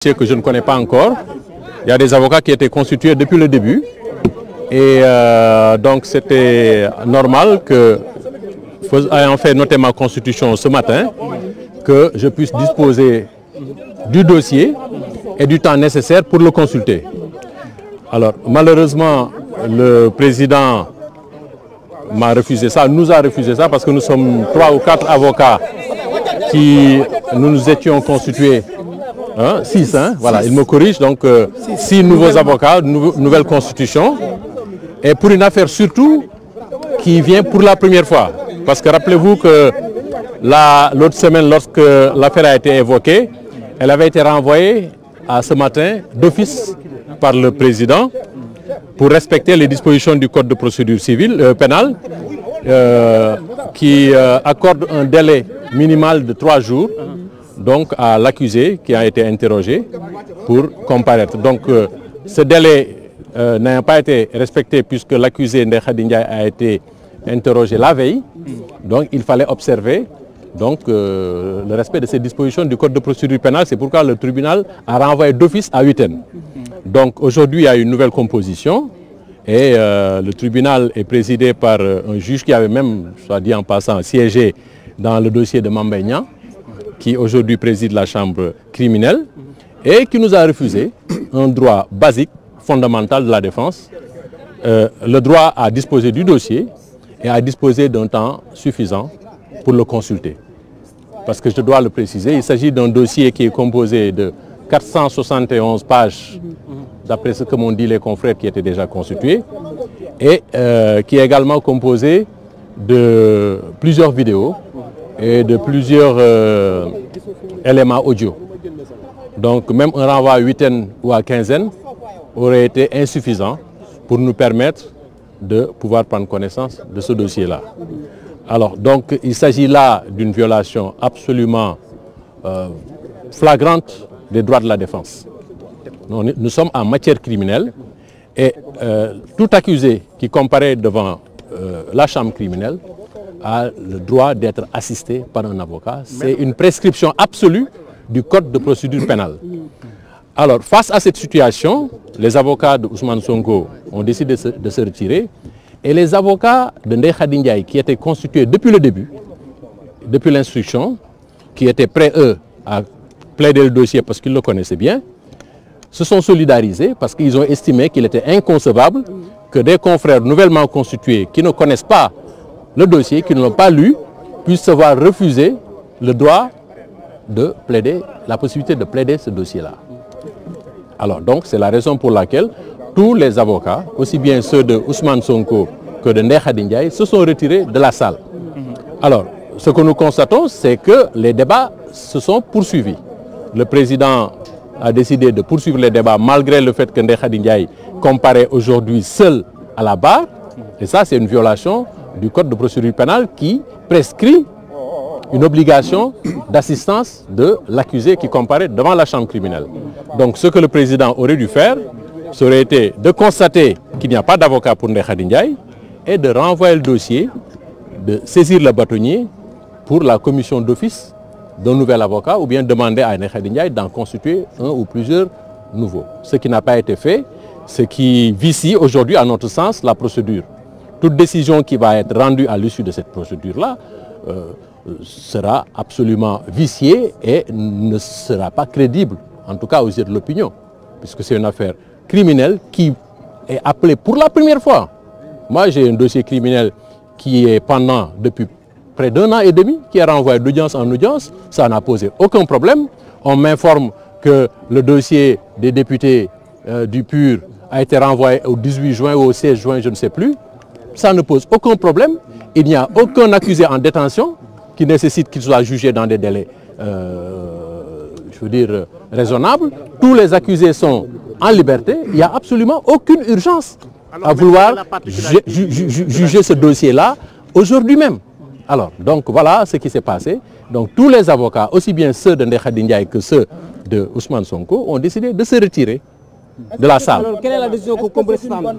Que je ne connais pas encore. Il y a des avocats qui étaient constitués depuis le début. Et donc c'était normal que, ayant fait noter ma constitution ce matin, que je puisse disposer du dossier et du temps nécessaire pour le consulter. Alors malheureusement, le président m'a refusé ça, nous a refusé ça parce que nous sommes 3 ou 4 avocats qui nous étions constitués. 6, voilà, il me corrige, donc 6 nouveaux avocats, nouvelle constitution, et pour une affaire surtout qui vient pour la première fois. Parce que rappelez-vous que l'autre semaine, lorsque l'affaire a été évoquée, elle avait été renvoyée à ce matin d'office par le président pour respecter les dispositions du Code de procédure civile, pénale, qui accorde un délai minimal de 3 jours. Donc à l'accusé qui a été interrogé pour comparaître. Donc ce délai n'a pas été respecté puisque l'accusé Ndeye Khady Ndiaye a été interrogé la veille. Donc il fallait observer donc, le respect de ces dispositions du Code de procédure pénale. C'est pourquoi le tribunal a renvoyé d'office à Huitaine. Donc aujourd'hui il y a une nouvelle composition et le tribunal est présidé par un juge qui avait même, soit dit en passant, siégé dans le dossier de Mame Mbaye Niang, qui aujourd'hui préside la chambre criminelle et qui nous a refusé un droit basique, fondamental de la défense, le droit à disposer du dossier et à disposer d'un temps suffisant pour le consulter. Parce que je dois le préciser, il s'agit d'un dossier qui est composé de 471 pages, d'après ce que m'ont dit les confrères qui étaient déjà constitués, et qui est également composé de plusieurs vidéos et de plusieurs éléments audio. Donc même un renvoi à huitaine ou à quinzaine aurait été insuffisant pour nous permettre de pouvoir prendre connaissance de ce dossier-là. Alors donc il s'agit là d'une violation absolument flagrante des droits de la défense. Nous sommes en matière criminelle et tout accusé qui comparaît devant la chambre criminelle a le droit d'être assisté par un avocat. C'est une prescription absolue du Code de procédure pénale. Alors, face à cette situation, les avocats de Ousmane Sonko ont décidé de se retirer et les avocats de Ndeye Khady Ndiaye, qui étaient constitués depuis le début, depuis l'instruction, qui étaient prêts, eux, à plaider le dossier parce qu'ils le connaissaient bien, se sont solidarisés parce qu'ils ont estimé qu'il était inconcevable que des confrères nouvellement constitués qui ne connaissent pas le dossier, qui ne l'ont pas lu, puissent se voir refuser le droit de plaider, la possibilité de plaider ce dossier-là. Alors donc c'est la raison pour laquelle tous les avocats, aussi bien ceux de Ousmane Sonko que de Ndeye Khady Ndiaye, se sont retirés de la salle. Alors ce que nous constatons, c'est que les débats se sont poursuivis. Le président a décidé de poursuivre les débats malgré le fait que Ndeye Khady Ndiaye comparaît aujourd'hui seul à la barre. Et ça, c'est une violation du Code de procédure pénale qui prescrit une obligation d'assistance de l'accusé qui comparaît devant la chambre criminelle. Donc ce que le président aurait dû faire, ça aurait été de constater qu'il n'y a pas d'avocat pour Ndeye Khady Ndiaye et de renvoyer le dossier, de saisir le bâtonnier pour la commission d'office d'un nouvel avocat ou bien demander à Ndeye Khady Ndiaye d'en constituer un ou plusieurs nouveaux. Ce qui n'a pas été fait, ce qui vicie aujourd'hui, à notre sens, la procédure. Toute décision qui va être rendue à l'issue de cette procédure-là sera absolument viciée et ne sera pas crédible, en tout cas aux yeux de l'opinion, puisque c'est une affaire criminelle qui est appelée pour la première fois. Moi, j'ai un dossier criminel qui est pendant depuis près d'1 an et demi, qui est renvoyé d'audience en audience. Ça n'a posé aucun problème. On m'informe que le dossier des députés du PUR a été renvoyé au 18 juin ou au 16 juin, je ne sais plus. Ça ne pose aucun problème. Il n'y a aucun accusé en détention qui nécessite qu'il soit jugé dans des délais, je veux dire, raisonnables. Tous les accusés sont en liberté. Il n'y a absolument aucune urgence à vouloir juger ce dossier-là aujourd'hui même. Alors, donc voilà ce qui s'est passé. Donc tous les avocats, aussi bien ceux de Ndeye Khady Ndiaye que ceux de Ousmane Sonko, ont décidé de se retirer. de la salle. Alors, quelle est la décision qu'on peut prendre?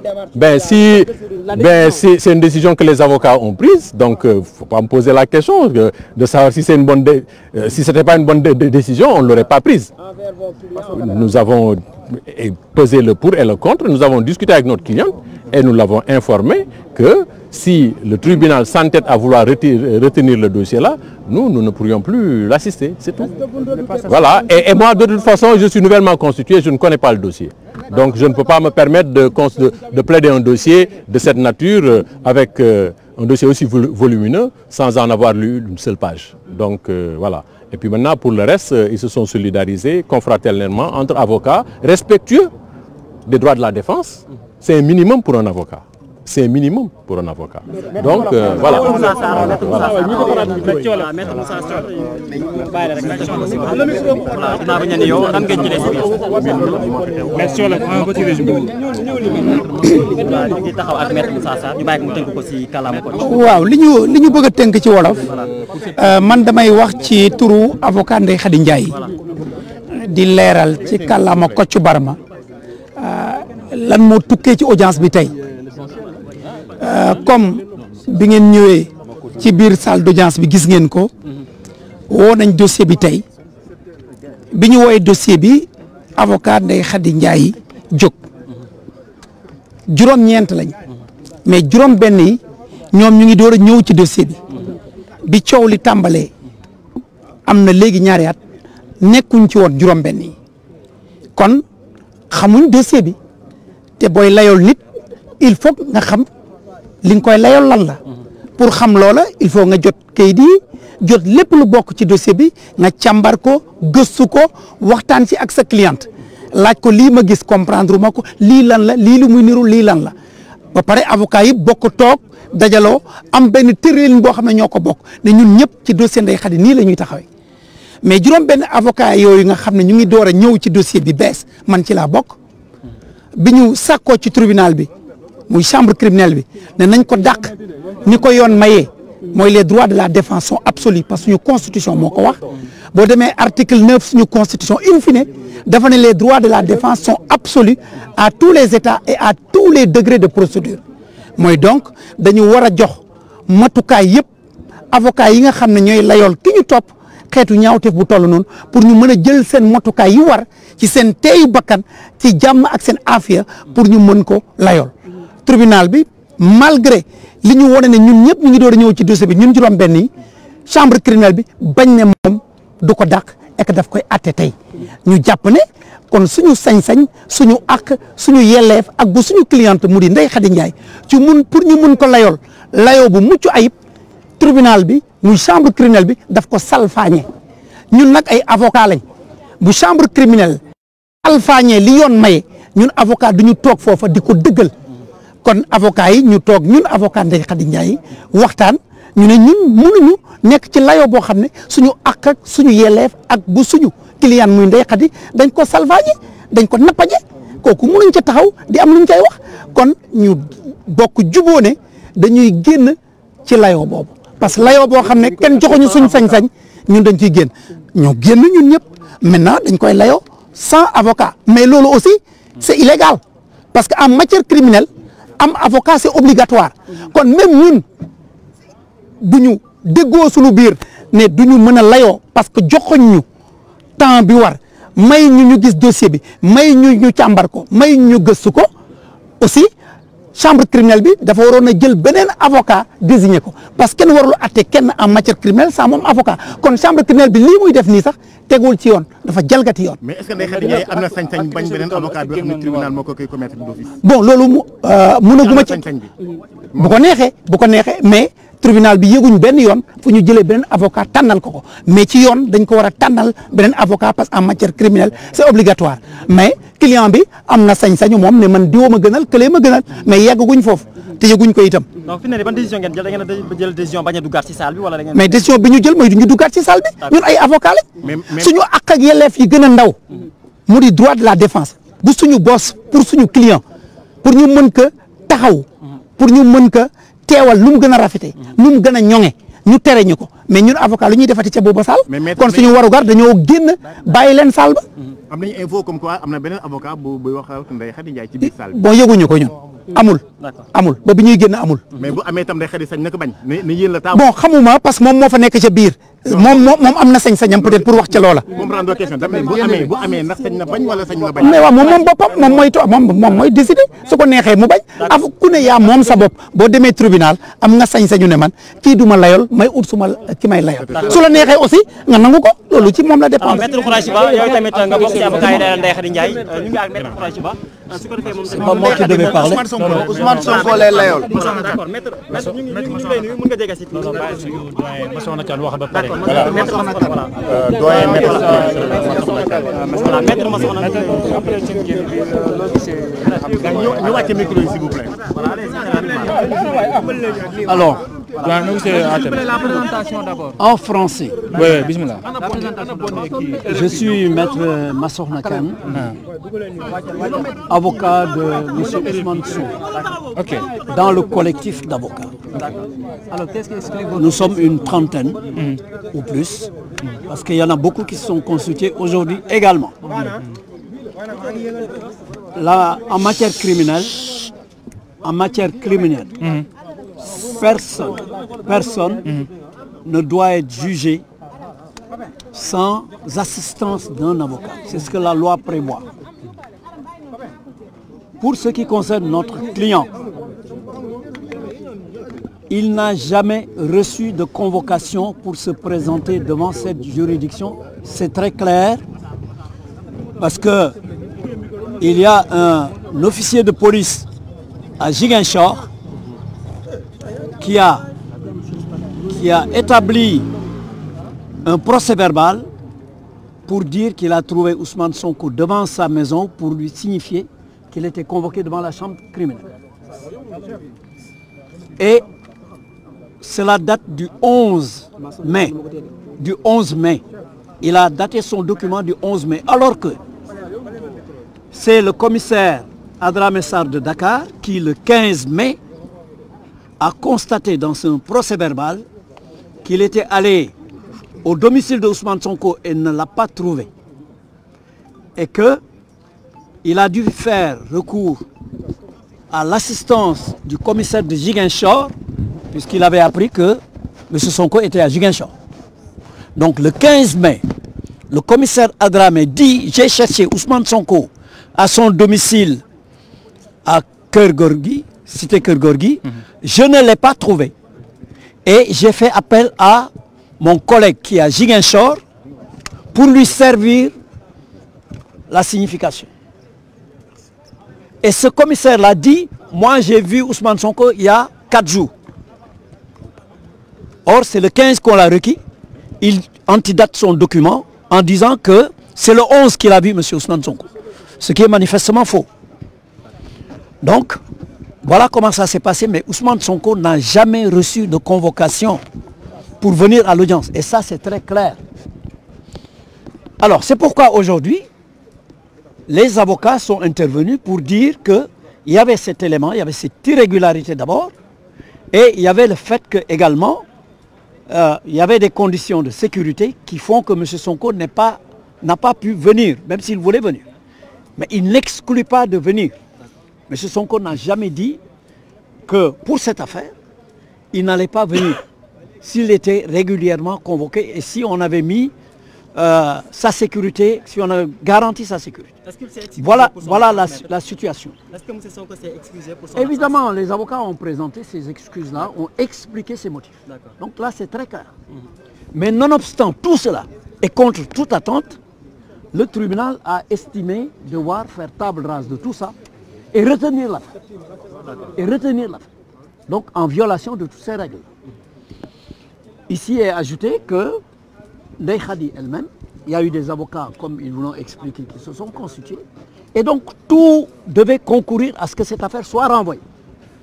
C'est une décision que les avocats ont prise, donc il ne faut pas me poser la question de savoir si c'est une bonne si c'était pas une bonne décision, on ne l'aurait pas prise. Nous avons pesé le pour et le contre, nous avons discuté avec notre cliente et nous l'avons informé que si le tribunal s'entête à vouloir retenir le dossier-là, nous ne pourrions plus l'assister, c'est tout. Voilà, et moi de toute façon, je suis nouvellement constitué, je ne connais pas le dossier. Donc je ne peux pas me permettre de plaider un dossier de cette nature avec un dossier aussi volumineux sans en avoir lu une seule page. Donc voilà. Et puis maintenant, pour le reste, ils se sont solidarisés confraternellement entre avocats, respectueux des droits de la défense. C'est un minimum pour un avocat. C'est un minimum pour un avocat. Donc voilà. waaw li ñu bëgg a tënk ci wolof man damay wax ci turu avocat Ndeye Khady Ndiaye di leeral ci kàllaama Kocc Barma lan moo tukkee ci audience bi tey comme bi ngeen ñëwee ci biir salle d'audience bi gis ngeen ko woo nañ dossier bi tey bi ñu woowee dossier bi avocat Ndeye Khady Ndiaye jóg juróom-ñeent lañ mais juróom-benn yi ñoom ñu ngi door a ñëw ci dossier bi coow li tàmbalee am na léegi ñaari at nekkuñ ci woon juróom-benn yi kon xamuñ dossier bi te booy layool nit il faut nga xam li nga koy layool lan la pour xam loola il faut nga jot kayit yi jot lépp lu bokk ci dossier bi nga càmbar ko gëstu ko waxtaan ci ak sa cliente laaj ko lii ma gis comprendre ma ko lii lan la lii lu muy niru lii lan la ba pare avocat yi bokk toog dajaloo am benn tëralin boo xam ne ñoo ko bokk ne ñun ñëpp ci dossier Ndeye Khady nii la ñuy taxawee mais juróom benn avocat yooyu nga xam ne ñu ngi door a ñëw ci dossier bi bees man ci laa bokk bi ñu sàkkoo ci tribunal bi muy chambre criminelle bi ne nañ ko dàq ni ko yoon mayee mooy les droits de la défense sont absolus parce que suñu constitution moo ko wax boo demee article 9 suñu constitution in fine dafa ne les droits de la défense sont absolus à tous les états et à tous les degrés de procédure mooy donc dañu war a jox matukaay yëpp avocat yi nga xam ne ñooy layool ki ñu topp xeetu ñaawteef bu toll noonu pour ñu mën a jël seen matukaay yi war ci seen teeyu bakkan ci jàmm ak seen afiya pour ñu mën ko layool tribunal bi malgré li ñu wane ne ñun ñëpp ñu ngi door a ñëw ci dossier bi ñun juróom-benn yi chambre criminelle bi bañ ne moom du ko dàq et que daf koy atte tey ñu jàpp ne kon suñu sañ-sañ suñu àq suñu yelleef ak bu suñu cliente mu di Ndeye Khady Ndiaye ci pour ñu mun ko layool layoo bu mucc ayib tribunal bi muy chambre criminelle bi daf ko salfaañe ñun nag ay avocat lañ bu chambre criminelle salfaañe li yoon maye ñun avocat du ñu toog foofa di ko dëggal kon avocat yi ñu toog ñun avocat Ndeye Khady Ndiaye waxtaan ñu ne ñun mënuñu nekk ci layoo boo xam ne suñu àq ak suñu yelleef ak bu suñu client muy Ndeye Khady dañ ko salfaañe dañ ko nappaje kooku mënuñ ca taxaw di am luñ cay wax kon ñu bokk juboo ne dañuy génn ci layoo boobu parce que layoo boo xam ne kenn joxuñu suñ sañ-sañ ñun dañ ciy génn ñoo génn ñun ñëpp maintenant dañ koy layoo sans avocat mais loolu aussi c'est illégal parce que en matière criminelle am avocat c'est obligatoire kon même ñun du ñu déggoo suñu biir ne du ñu mën a layoo parce que joxoñ ñu temps bi war may ñu gis dossier bi may ñu càmbar ko may ñu gëstu ko aussi chambre criminelle bi dafa waroon a jël beneen avocat désigné ko parce que kenn warul atte kenn en matière criminelle sans moom avocat kon chambre criminelle bi lii muy def nii sax tegul ci yoon dafa jalgati yoon. mais est-ce que Ndeye Khady Ndiaye am na sañ-sañ bañ beneen avocat bi nga xam ne tribunal moo ko koy commettre d'office. bon loolu mënaguma ci bu ko neexee mais tribunal bi yëguñ benn yoon fu ñu jëlee beneen avocat tànnal ko mais ci yoon dañ ko war a tànnal beneen avocat parce que en matière criminelle c'est obligatoire mais client bi am na sañ-sañu moom ne man diwoo ma gënal këlee ma gënal mais yegguñ foofu te yëguñ ko itam. donc fi mu ne nii ban décision ngeen jël da ngeen a jël décision bañ a duggaat ci salle bi wala da ngeen. mais décision bi ñu jël mooy du ñu duggaat ci salle bi ñun ay avocat lañ. suñu àq ak yelleef yi gën a ndaw mu di droit de la défense bu suñu boss pour suñu client pour ñu mën ko taxaw pour ñu mën ko teewal lu mu gën a rafetee nu mu gën a ñoŋe ñu tere ñu ko mais ñun avocat lu ñuy defati ca booba saal kon suñu warugar dañoo génn bàyyi leen saal ba. am nañu info comme quoi am na beneen avocat buy wax Ndeye Khady Ndiaye ci biir saal bi. bon yëguñu ko ñun amul ba bi ñuy génn amul. mais bu amee itam Ndeye Khady sañ na ko bañ ne yéen la taamu. bon xamuma parce que moom moo fa nekk ca biir. moom am na sañ-sañam peut-être pour wax ca loola. comprendre question tamit bu amee ndax sañ na bañ wala sañ na bañ. mais waaw moom boppam moom mooy décider su ko neexee mu bañ. ku ne yaa moom sa bopp boo demee tribunal am nga sañ-sañu ne man kii du ma layol may ut ki may layol. su la neexee aussi nga nangu ko loolu ci moom la dépendre. maître Khoureychi Ba yow tamit nga bokk ci avocat yi layal Ndeye Khady Ndiaye ñu ngi ak maître Khoureychi Ba su ko defee moom moi qui devais parler. Ousmane Sonko lay layol. d'accord maître ñu ngi lay nuyu mën nga jege si Massokhna Kane wax ba pare. Alors, La présentation d'abord. en français, Oui, bismillah. je suis maître Massokhna Kane, avocat de M. Ousmane Sonko, Ok. dans le collectif d'avocats. Alors, qu'est-ce qui explique votre... Nous sommes une trentaine ou plus, parce qu'il y en a beaucoup qui se sont constitués aujourd'hui également. Là, en matière criminelle, personne ne doit être jugé sans assistance d'un avocat. C'est ce que la loi prévoit. Pour ce qui concerne notre client, il n'a jamais reçu de convocation pour se présenter devant cette juridiction. C'est très clair parce que il y a un officier de police à Ziguinchor qui a établi un procès-verbal pour dire qu'il a trouvé Ousmane Sonko devant sa maison pour lui signifier qu'il était convoqué devant la chambre criminelle. Et cela date du 11 mai. Du 11 mai. Il a daté son document du 11 mai. Alors que c'est le commissaire Adramé Sarr de Dakar qui, le 15 mai, a constaté dans son procès-verbal qu'il était allé au domicile de Ousmane Sonko et ne l'a pas trouvé. Et qu'il a dû faire recours à l'assistance du commissaire de Ziguinchor, puisqu'il avait appris que M. Sonko était à Ziguinchor. Donc le 15 mai, le commissaire Adramé dit « J'ai cherché Ousmane Sonko à son domicile à Keur Gorgui, cité Keur Gorgui, je ne l'ai pas trouvé. Et j'ai fait appel à mon collègue qui est à Ziguinchor pour lui servir la signification. » Et ce commissaire l'a dit, moi j'ai vu Ousmane Sonko il y a 4 jours. Or, c'est le 15 qu'on l'a requis. Il antidate son document en disant que c'est le 11 qu'il a vu M. Ousmane Sonko. Ce qui est manifestement faux. Donc, voilà comment ça s'est passé. Mais Ousmane Sonko n'a jamais reçu de convocation pour venir à l'audience. Et ça, c'est très clair. Alors, c'est pourquoi aujourd'hui, les avocats sont intervenus pour dire qu'il y avait cet élément, il y avait cette irrégularité d'abord, et il y avait le fait que également, il y avait des conditions de sécurité qui font que M. Sonko n'a pas pu venir, même s'il voulait venir. Mais il n'exclut pas de venir. M. Sonko n'a jamais dit que pour cette affaire, il n'allait pas venir s'il était régulièrement convoqué et si on avait mis sa sécurité, si on a garanti sa sécurité. Voilà la situation. Est-ce que M. Sonko s'est excusé pour son Évidemment, les avocats ont présenté ces excuses-là, ont expliqué ces motifs. Donc là, c'est très clair. Mais nonobstant tout cela, et contre toute attente, le tribunal a estimé devoir faire table rase de tout ça et retenir l'affaire. Donc en violation de toutes ces règles. Ici est ajouté que Ndeye Khady elle-même, il y a eu des avocats, comme ils vous l'ont expliqué, qui se sont constitués. Et donc tout devait concourir à ce que cette affaire soit renvoyée.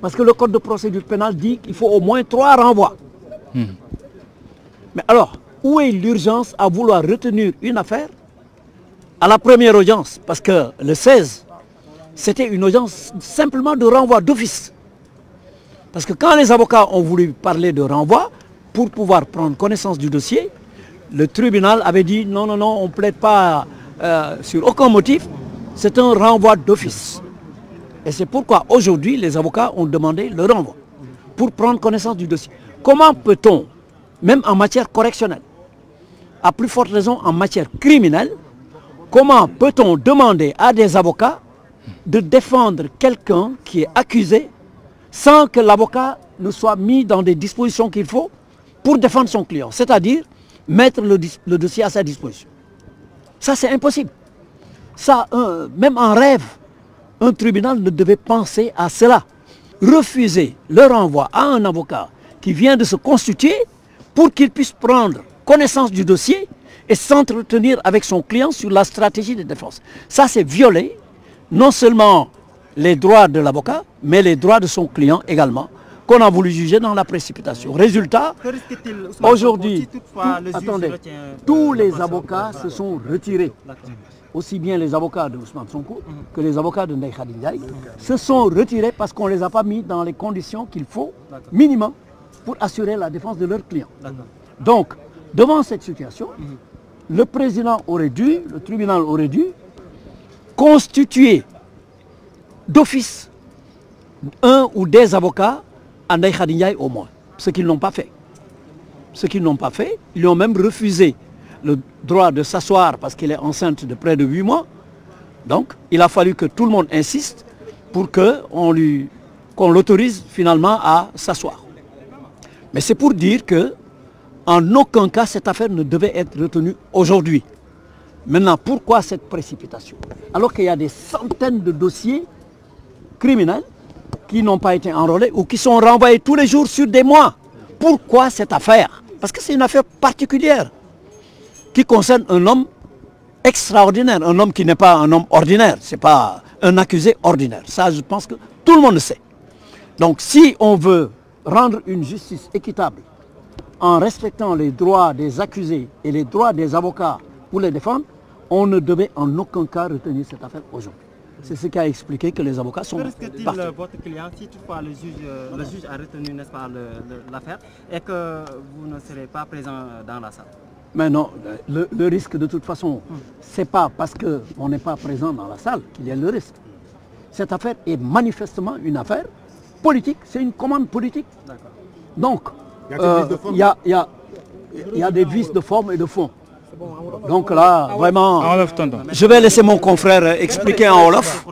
Parce que le code de procédure pénale dit qu'il faut au moins 3 renvois. Mais alors, où est l'urgence à vouloir retenir une affaire à la première audience? Parce que le 16, c'était une audience simplement de renvoi d'office. Parce que quand les avocats ont voulu parler de renvoi, pour pouvoir prendre connaissance du dossier, le tribunal avait dit non, non, non, on ne plaide pas sur aucun motif, c'est un renvoi d'office. Et c'est pourquoi aujourd'hui les avocats ont demandé le renvoi pour prendre connaissance du dossier. Comment peut-on, même en matière correctionnelle, à plus forte raison en matière criminelle, comment peut-on demander à des avocats de défendre quelqu'un qui est accusé sans que l'avocat ne soit mis dans des dispositions qu'il faut pour défendre son client, c'est-à-dire mettre le dossier à sa disposition. Ça, c'est impossible. Ça, même en rêve, un tribunal ne devait penser à cela. Refuser le renvoi à un avocat qui vient de se constituer pour qu'il puisse prendre connaissance du dossier et s'entretenir avec son client sur la stratégie de défense. Ça, c'est violer non seulement les droits de l'avocat, mais les droits de son client également, qu'on a voulu juger dans la précipitation. Résultat, aujourd'hui, tous les avocats se sont retirés. Aussi bien les avocats de Ousmane Sonko que les avocats de Ndeye Khady Ndiaye se sont retirés parce qu'on ne les a pas mis dans les conditions qu'il faut, minimum, pour assurer la défense de leurs clients. Donc, devant cette situation, le président aurait dû, le tribunal aurait dû, constituer d'office un ou des avocats à Ndeye Khady Ndiaye au moins, ce qu'ils n'ont pas fait. Ce qu'ils n'ont pas fait, ils lui ont même refusé le droit de s'asseoir parce qu'elle est enceinte de près de 8 mois. Donc, il a fallu que tout le monde insiste pour qu'on l'autorise finalement à s'asseoir. Mais c'est pour dire que en aucun cas cette affaire ne devait être retenue aujourd'hui. Maintenant, pourquoi cette précipitation? Alors qu'il y a des centaines de dossiers criminels qui n'ont pas été enrôlés ou qui sont renvoyés tous les jours sur des mois. Pourquoi cette affaire? Parce que c'est une affaire particulière qui concerne un homme extraordinaire, un homme qui n'est pas un homme ordinaire, ce n'est pas un accusé ordinaire. Ça, je pense que tout le monde le sait. Donc, si on veut rendre une justice équitable en respectant les droits des accusés et les droits des avocats pour les défendre, on ne devait en aucun cas retenir cette affaire aujourd'hui. C'est ce qui a expliqué que les avocats sont partis. Votre client, si toutefois le juge a retenu, n'est-ce pas, l'affaire et que vous ne serez pas présent dans la salle? Mais non, le risque de toute façon, ce n'est pas parce qu'on n'est pas présent dans la salle qu'il y a le risque. Cette affaire est manifestement une affaire politique, c'est une commande politique. Donc, il y a des vices de forme et de fond. Donc là, vraiment, je vais laisser mon confrère expliquer en Wolof.